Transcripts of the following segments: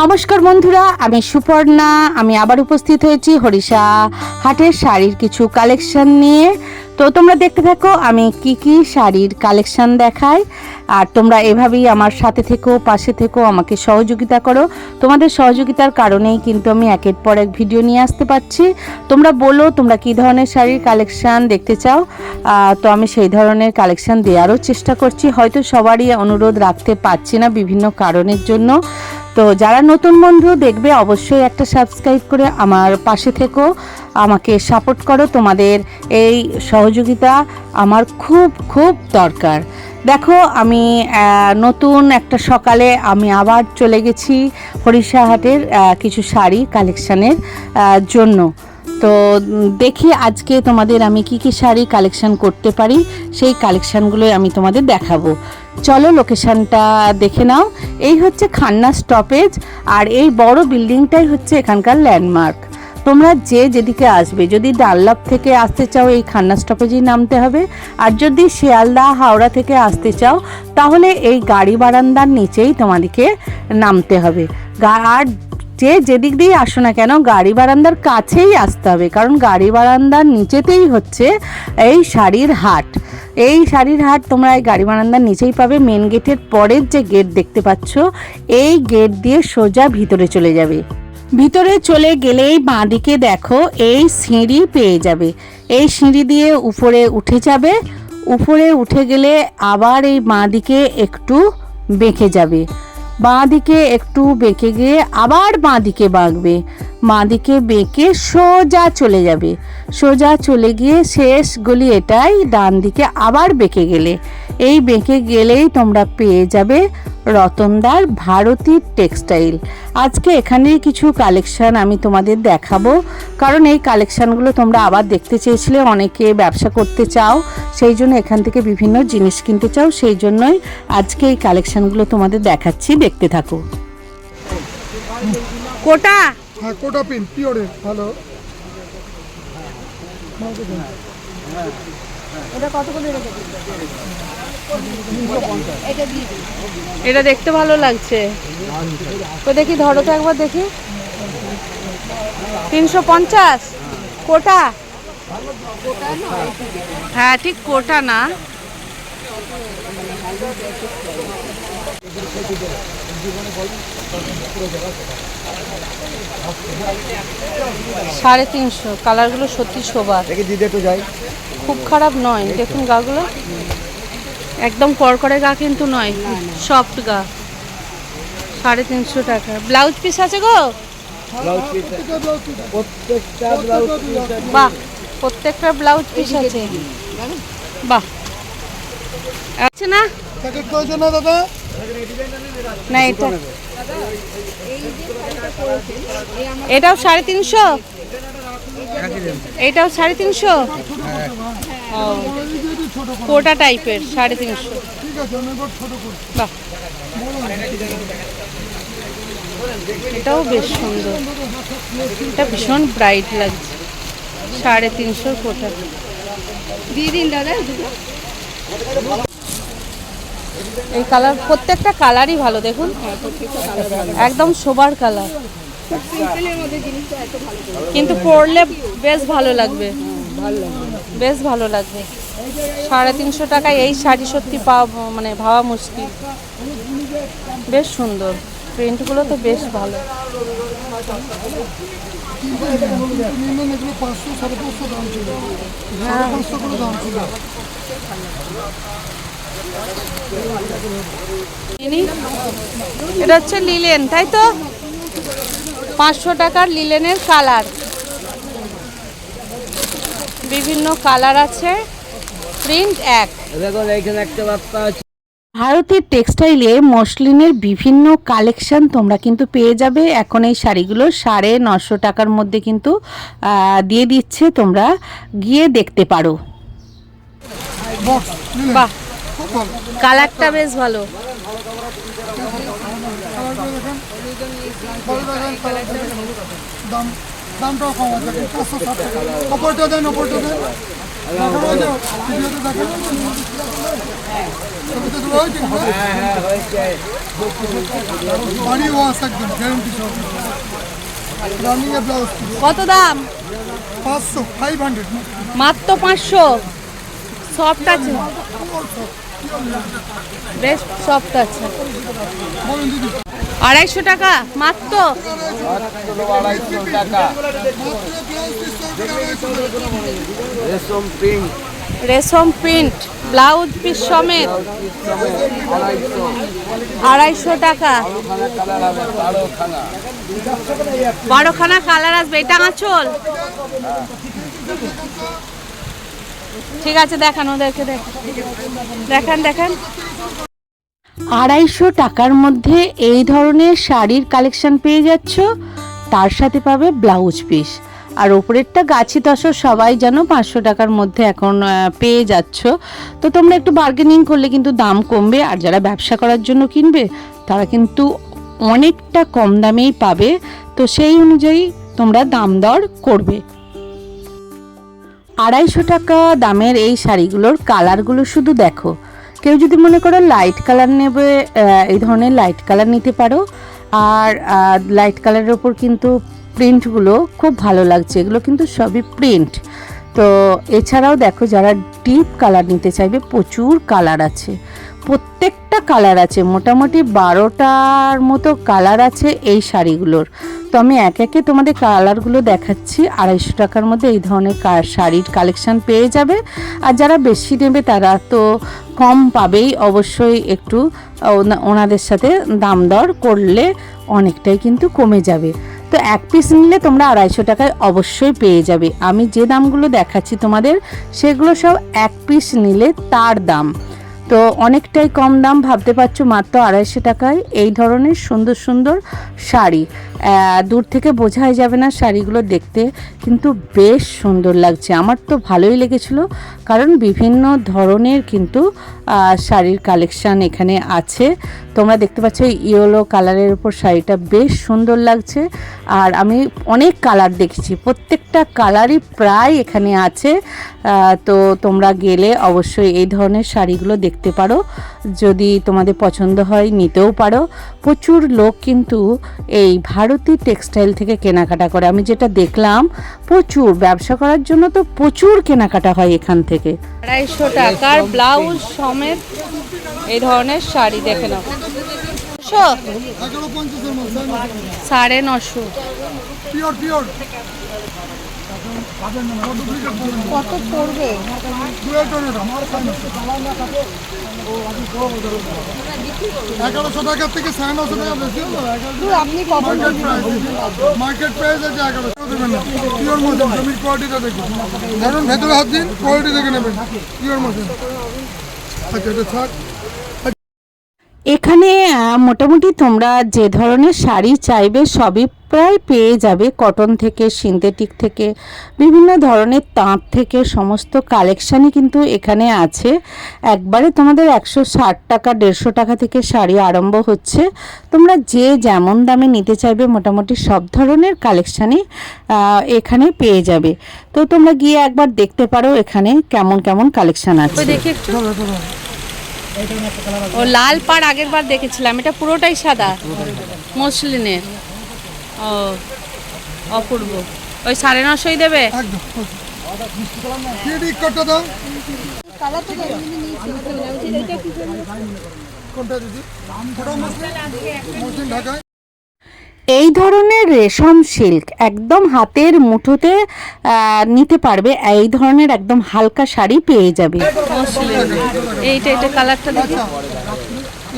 নমস্কার বন্ধুরা, আমি সুপর্ণা। আমি আবার উপস্থিত হয়েছি হরিষা হাটের শাড়ির কিছু কালেকশন নিয়ে। তো তোমরা দেখতে থাকো আমি কি শাড়ির কালেকশন দেখাই, আর তোমরা এভাবেই আমার সাথে থেকো, পাশে থেকো, আমাকে সহযোগিতা করো। তোমাদের সহযোগিতার কারণেই কিন্তু আমি একের পর এক ভিডিও নিয়ে আসতে পারছি। তোমরা বলো তোমরা কী ধরনের শাড়ির কালেকশন দেখতে চাও, তো আমি সেই ধরনের কালেকশন দেওয়ারও চেষ্টা করছি। হয়তো সবারই অনুরোধ রাখতে পারছি না বিভিন্ন কারণের জন্য। তো যারা নতুন বন্ধু দেখবে অবশ্যই একটা সাবস্ক্রাইব করে আমার পাশে থেকো, আমাকে সাপোর্ট করো। তোমাদের এই সহযোগিতা আমার খুব খুব দরকার। দেখো আমি নতুন একটা সকালে আমি আবার চলে গেছি হরিষা হাটের কিছু শাড়ি কালেকশানের জন্য। তো দেখি আজকে তোমাদের আমি কি শাড়ি কালেকশন করতে পারি, সেই কালেকশানগুলোই আমি তোমাদের দেখাবো। চলো লোকেশানটা দেখে নাও। এই হচ্ছে খান্না স্টপেজ, আর এই বড় বিল্ডিংটাই হচ্ছে এখানকার ল্যান্ডমার্ক। তোমরা যেদিকে আসবে, যদি ডানলপ থেকে আসতে চাও এই খান্না স্টপেজেই নামতে হবে, আর যদি শিয়ালদা হাওড়া থেকে আসতে চাও তাহলে এই গাড়ি বারান্দার নিচেই তোমাদেরকে নামতে হবে। আর যেদিক দিয়ে আসো না কেন গাড়ি বারান্দার কাছেই আসতে হবে, কারণ গাড়ি বারান্দার নিচেতেই হচ্ছে এই শাড়ির হাট। এই শাড়ির হাট তোমরা এই গাড়ি বারান্দার নিচেই পাবে। মেন গেটের পরের যে গেট দেখতে পাচ্ছ, এই গেট দিয়ে সোজা ভিতরে চলে যাবে। ভিতরে চলে গেলেই বাঁদিকে দেখো এই সিঁড়ি পেয়ে যাবে। এই সিঁড়ি দিয়ে উপরে উঠে যাবে। উপরে উঠে গেলে আবার এই বাঁদিকে একটু বেঁকে যাবে। বাঁদিকে একটু বেঁকে গিয়ে আবার বাঁদিকে বাঁকবে। বাঁদিকে বেঁকে সোজা চলে যাবে। সোজা চলে গিয়ে শেষ গলি এটাই, ডান দিকে আবার বেঁকে গেলে, এই বেঁকে গেলেই তোমরা পেয়ে যাবে রতনদার ভারতী টেক্সটাইল। আজকে এখানেই কিছু কালেকশান আমি তোমাদের দেখাবো, কারণ এই কালেকশানগুলো তোমরা আবার দেখতে চেয়েছিলে। অনেকে ব্যবসা করতে চাও, সেই জন্য এখান থেকে বিভিন্ন জিনিস কিনতে চাও, সেই জন্যই আজকে এই কালেকশানগুলো তোমাদের দেখাচ্ছি, দেখতে থাকো। কোটা, হ্যাঁ কোটা পিন পিওরের ভালো। এটা দেখতে ভালো লাগছে। তো দেখি, ধরো তো একবার দেখি। 350 কোটা? হ্যাঁ ঠিক কোটা না। সাড়ে 350। কালারগুলো সত্যি শোভা, খুব খারাপ নয়। দেখুন গাগুলো একদম কড়কড়ে গা কিন্তু নয়, সফট গা। 350 টাকা। ব্লাউজ পিস আছে গো? বাহ, প্রত্যেকটা ব্লাউজ পিস আছে। বাহ, আছে না? দাদা না এটা, এটাও 350। এটাও 350। কোটা টাইপের 350। বাহ, এটাও বেশ সুন্দর। এটা ভীষণ ব্রাইট লাগছে। 350 কোটা দিয়ে দিন দাদা। এই কালার, প্রত্যেকটা কালারই ভালো। দেখুন একদম সোবার কালার, কিন্তু পরলে বেশ ভালো লাগবে, বেশ ভালো লাগবে। 350 টাকায় এই শাড়ি সত্যি মানে ভাবা মুশকিল। বেশ সুন্দর, প্রিন্টগুলো তো বেশ ভালো। এটা হচ্ছে লিলেন, তাই তো? 500 টাকার লিলেনের কালার, বিভিন্ন কালার আছে, প্রিন্ট এক। ভারতের টেক্সটাইলে মসলিনের বিভিন্ন কালেকশন তোমরা কিন্তু পেয়ে যাবে। এখন এই শাড়িগুলো 950 টাকার মধ্যে কিন্তু দিয়ে দিচ্ছে, তোমরা গিয়ে দেখতে পারো। বাহ, কালারটা বেশ ভালো। দামটাও কম আছে 560 টাকা। ওপরটা দেন, ওপরটা দেন। দেখানো হয়েছে? ভিডিওতে দেখানো ছবিতে তোলা হয়েছে? বাড়ি ওয়াশ একদম গ্যারান্টি সহ। রানিং এর ব্লাউজ কত দাম? 500, 500 মাত্র 500। সফট আছে, বেশ সফট আছে। বলুন দিদি। 250 টাকা মাত্র। রেশম প্রিন্ট ব্লাউজ পিস সমেত 250 টাকা। 12খানা কালার আসবে। এটা আঁচল, ঠিক আছে দেখান ওদেরকে, দেখান। 250 টাকার মধ্যে এই ধরনের শাড়ির কালেকশন পেয়ে যাচ্ছ, তার সাথে পাবে ব্লাউজ পিস। আর ওপরেরটা গাছি তসর সবাই জানো 500 টাকার মধ্যে এখন পেয়ে যাচ্ছ। তো তোমরা একটু বার্গেনিং করলে কিন্তু দাম কমবে। আর যারা ব্যবসা করার জন্য কিনবে তারা কিন্তু অনেকটা কম দামেই পাবে। তো সেই অনুযায়ী তোমরা দাম দর করবে। 250 টাকা দামের এই শাড়িগুলোর কালারগুলো শুধু দেখো। কেউ যদি মনে করো লাইট কালার নেবে, এই ধরনের লাইট কালার নিতে পারো। আর লাইট কালারের ওপর কিন্তু প্রিন্টগুলো খুব ভালো লাগছে। এগুলো কিন্তু সবই প্রিন্ট। তো এছাড়াও দেখো, যারা ডিপ কালার নিতে চাইবে, প্রচুর কালার আছে, প্রত্যেকটা কালার আছে, মোটামুটি 12টার মতো কালার আছে এই শাড়িগুলোর। তো আমি এক একে তোমাদের কালারগুলো দেখাচ্ছি। 250 টাকার মধ্যে এই ধরনের শাড়ির কালেকশান পেয়ে যাবে। আর যারা বেশি নেবে তারা তো কম পাবেই, অবশ্যই একটু ওনাদের সাথে দাম দর করলে অনেকটাই কিন্তু কমে যাবে। তো এক পিস নিলে তোমরা 250 টাকায় অবশ্যই পেয়ে যাবে। আমি যে দামগুলো দেখাচ্ছি তোমাদের, সেগুলো সব এক পিস নিলে তার দাম। তো অনেকটাই কম দাম, ভাবতে পারছো, মাত্র 250 টাকায় এই ধরনের সুন্দর সুন্দর শাড়ি। দূর থেকে বোঝাই যাবে না, শাড়িগুলো দেখতে কিন্তু বেশ সুন্দর লাগছে। আমার তো ভালোই লেগেছিল, কারণ বিভিন্ন ধরনের কিন্তু শাড়ির কালেকশান এখানে আছে। তোমরা দেখতে পাচ্ছ ইয়েলো কালারের উপর শাড়িটা বেশ সুন্দর লাগছে। আর আমি অনেক কালার দেখেছি, প্রত্যেকটা কালারই প্রায় এখানে আছে। তো তোমরা গেলে অবশ্যই এই ধরনের শাড়িগুলো দেখতে পারো, যদি তোমাদের পছন্দ হয় নিতেও পারো। প্রচুর লোক কিন্তু এই ভারতী টেক্সটাইল থেকে কেনাকাটা করে, আমি যেটা দেখলাম। প্রচুর ব্যবসা করার জন্য তো প্রচুর কেনাকাটা হয় এখান থেকে। 250 টাকার ব্লাউজ সমেত এই ধরনের শাড়ি দেখে নাও। 950 পিওর কত পড়বে? 1100 টাকা থেকে 950 টাকা বেশি হলো। আপনি মার্কেট প্রাইস আছে 1100 দেবেন না। পিওর মধ্যে জমির কোয়ালিটিটা দেখুন, ধরুন ভেতরে হাত দিন, কোয়ালিটি দেখে নেবেন, পিওর মধ্যে। আচ্ছা, এটা থাক। এখানে মোটামুটি তোমরা যে ধরনের শাড়ি চাইবে সবই প্রায় পেয়ে যাবে। কটন থেকে, সিনথেটিক থেকে, বিভিন্ন ধরনের তাঁত থেকে সমস্ত কালেকশানই কিন্তু এখানে আছে। একবারে তোমাদের 160 টাকা 150 টাকা থেকে শাড়ি আরম্ভ হচ্ছে। তোমরা যে যেমন দামে নিতে চাইবে মোটামুটি সব ধরনের কালেকশানই এখানে পেয়ে যাবে। তো তোমরা গিয়ে একবার দেখতে পারো এখানে কেমন কেমন কালেকশান আছে। দেখি একটু। ও লাল পাড় আগের বার দেখেছিলাম, এটা পুরোটাই সাদা মসলিনের। ও অপূর্ব। ওই 950 দেবে একদম। কত দাম? কোনটা দিদি? মসলিন ঢাকায়। এই ধরনের রেশম সিল্ক একদম হাতের মুঠোতে নিতে পারবে। এই ধরনের একদম হালকা শাড়ি পেয়ে যাবে। এইটা কালারটা দেখি।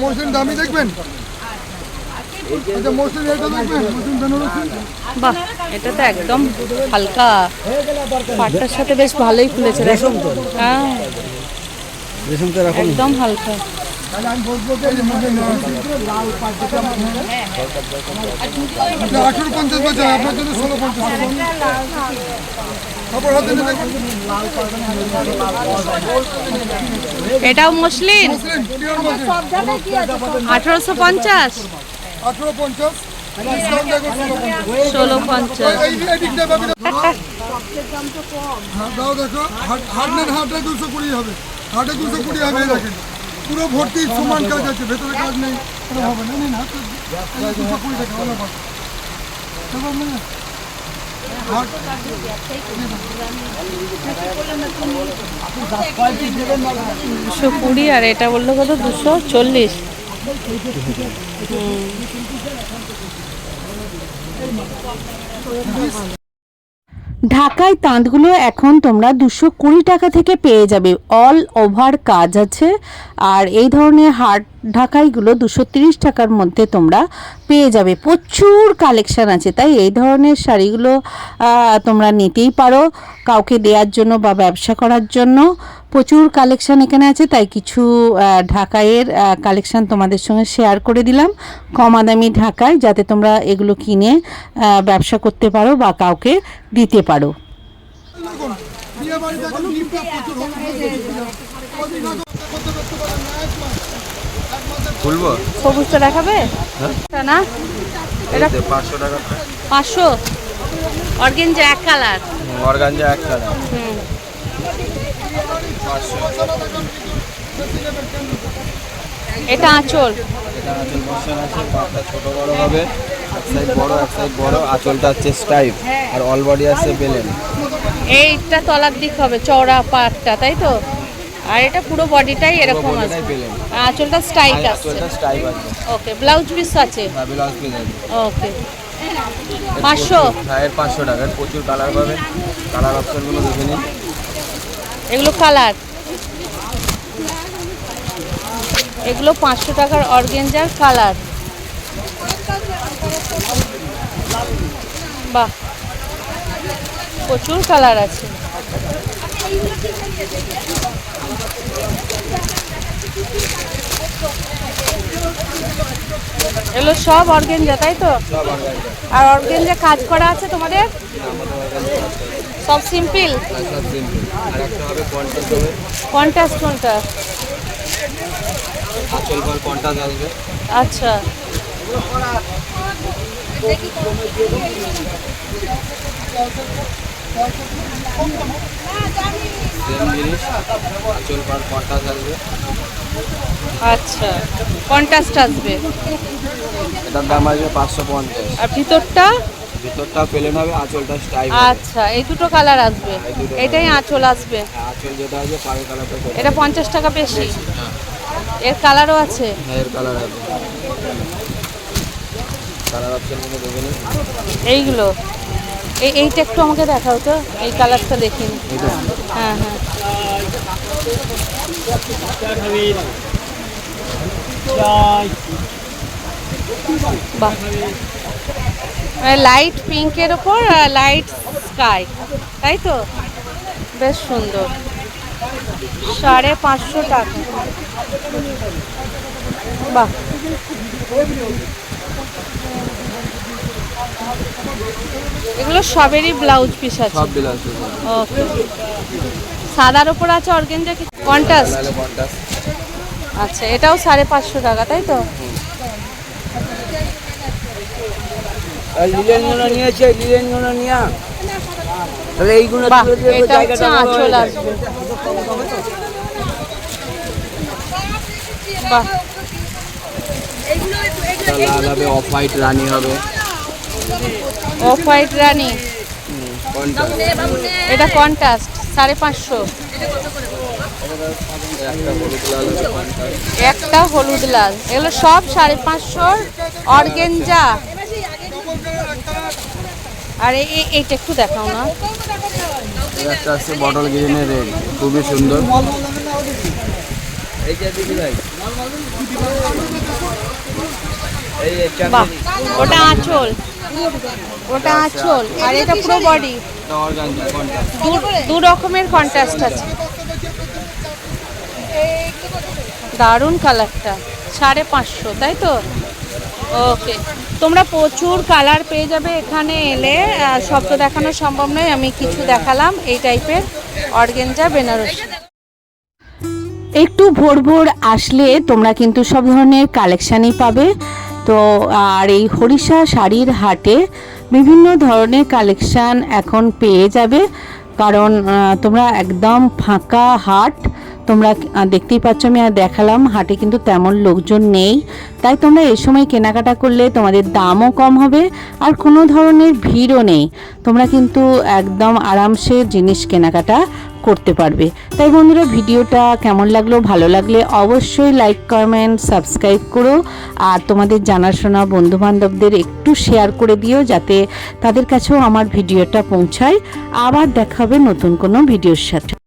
মসলিন দামি দেখবেন। আচ্ছা, মসলিন এটা দেখবেন, মসলিন বেনারসি। বাহ, এটা তো একদম হালকা, পাটটার সাথে বেশ ভালোই খুলেছে। রেশম তো, হ্যাঁ একদম হালকা। আমি বলবো যে লাল পাট যেটা 1850 বছর, আপনার জন্য 1650। এটাও মসলিন 1850। ডিসকাউন্ট দেখো 16.50। এই দিকটা পাবি না। হ্যাঁ, দাও দেখো হাটে 220 হবে, হাটে 220 হবে। এই দেখেন পুরো ভর্তি সমান কাজ আছে, ভেতরে কাজ নেই, কোনো হবে না। নিন হাতে 220 টাকা ভালো পাবে। দেখো মানে হাট 220 আর এটা বললো কত 240। ঢাকায় তাঁতগুলো এখন তোমরা 220 টাকা থেকে পেয়ে যাবে, অল ওভার কাজ আছে। আর এই ধরনের হাট ঢাকাইগুলো 230 টাকার মধ্যে তোমরা পেয়ে যাবে। প্রচুর কালেকশান আছে, তাই এই ধরনের শাড়িগুলো তোমরা নিতেই পারো কাউকে দেওয়ার জন্য বা ব্যবসা করার জন্য। প্রচুর কালেকশান এখানে আছে, তাই কিছু ঢাকাইয়ের কালেকশান তোমাদের সঙ্গে শেয়ার করে দিলাম কমাদামি ঢাকায়, যাতে তোমরা এগুলো কিনে ব্যবসা করতে পারো বা কাউকে দিতে পারো। বিয়ে বাড়ি দেখো নিমটা প্রচুর হবে। খুলবো সবুজটা দেখাবে না? এটা 500 টাকা 500। অর্গেঞ্জা এক কালার। অর্গানজা এক কালার। এটা আঁচল। এটা আঁচল পোর্শন আছে, পাটটা ছোট বড় হবে, এক সাইড বড় এক সাইড বড়। আঁচলটা হচ্ছে স্টাইপ আর অল বডি আছে প্লেন। এইটা তলার দিক হবে চওড়া পাটটা, তাই তো? আর এটা পুরো বডিটাই এরকম আছে, প্লেন। আঁচলটা স্ট্রাইক আছে। আঁচলটা স্টাইপ আছে। ওকে, ব্লাউজ পিস আছে। ব্লাউজ পিস আছে। ওকে 500। হ্যাঁ, এর 500 টাকা। প্রচুর কালার পাবেন, কালার অপশনগুলো দেখে নিন। এগুলো কালার, এগুলো 500 টাকার অর্গেঞ্জার কালার। বাহ, প্রচুর কালার আছে। এগুলো সব অর্গেঞ্জা, তাই তো? আর অর্গেঞ্জা কাজ করা আছে তোমাদের? সব সিম্পল। সব সিম্পল। আর একটা হবে কন্ট্রাস্ট হবে। কন্ট্রাস্ট কোনটা? আঁচল পর কন্ট্রাস্ট আসবে। আচ্ছা, সেম জিনিস, আঁচল পর কন্ট্রাস্ট আসবে। আচ্ছা, কন্ট্রাস্ট আসবে। এটার দাম আসবে 550। আর ভিতরটা? ভিতরটা প্লেন হবে, আঁচলটা স্টাইপ। আচ্ছা, এই দুটো কালার আসবে, এটাই আঁচল আসবে। আঁচল যেটা আছে পাড়ের কালারটা করে। এটা 50 টাকা বেশি। এর কালারও আছে। হ্যাঁ, এর কালার আছে। কালার অপশনগুলো দেখে নিন। এইগুলো এইটা একটু আমাকে দেখাও তো, এই কালারটা দেখিনি। এটা হ্যাঁ হ্যাঁ, বাহ, লাইট পিঙ্কের ওপর লাইট স্কাই, তাই তো? বেশ সুন্দর। 550 টাকা। বাহ, এগুলো সবেরই ব্লাউজ পিস আছে। সব বিলাস আছে। ওকে, সাদার ওপর আছে অর্গেঞ্জা কি কন্ট্রাস্ট? তাহলে কন্ট্রাস্ট। আচ্ছা, এটাও 550 টাকা, তাই তো? লিলেনগুলো নিয়েছে, লিলেনগুলো নিয়ে তাহলে এইগুলো বাহ, তুলে দেবো, এটা হচ্ছে জায়গাটা বড় আঁচল হয়ে যায়। আসবে। বাহ, লাল হবে, অফ হোয়াইট রানি হবে। অফ হোয়াইট রানী, কন্ট্রাস্ট। এটা কন্ট্রাস্ট 550। একটা হলুদ লাল হবে কন্ট্রাস্ট। একটা হলুদ লাল, এগুলো সব 550 অর্গেঞ্জা। আর এইটা একটু দেখাও না। এর একটা আছে বটল গ্রিনের রেড, খুবই সুন্দর। এইটা দিদি ভাই, এই বাহ, ওটা আঁচল, ওটা আঁচল, আর এটা পুরো বডি। এটা অর্গানজা কন্ট্রাস্ট। দু রকমের কন্ট্রাস্ট আছে। দারুণ কালারটা, 550, তাই তো? ওকে, তোমরা প্রচুর কালার পেয়ে যাবে এখানে এলে। সব তো দেখানো সম্ভব নয়, আমি কিছু দেখালাম এই টাইপের অর্গেঞ্জা বেনারসি। একটু ভোর ভোর আসলে তোমরা কিন্তু সব ধরনের কালেকশানই পাবে। তো আর এই হরিষা শাড়ির হাটে বিভিন্ন ধরনের কালেকশান এখন পেয়ে যাবে, কারণ তোমরা একদম ফাঁকা হাট। তোমরা দেখতেই পাচ্ছ, আমি আর দেখালাম হাটে কিন্তু তেমন লোকজন নেই, তাই তোমরা এই সময় কেনাকাটা করলে তোমাদের দামও কম হবে আর কোনো ধরনের ভিড়ও নেই। তোমরা কিন্তু একদম আরামসে জিনিস কেনাকাটা করতে পারবে। তাই বন্ধুরা, ভিডিওটা কেমন লাগলো, ভালো লাগলে অবশ্যই লাইক, কমেন্ট, সাবস্ক্রাইব করো আর তোমাদের জানাশোনা বন্ধুবান্ধবদের একটু শেয়ার করে দিও, যাতে তাদের কাছেও আমার ভিডিওটা পৌঁছায়। আবার দেখা হবে নতুন কোনো ভিডিওর সাথে।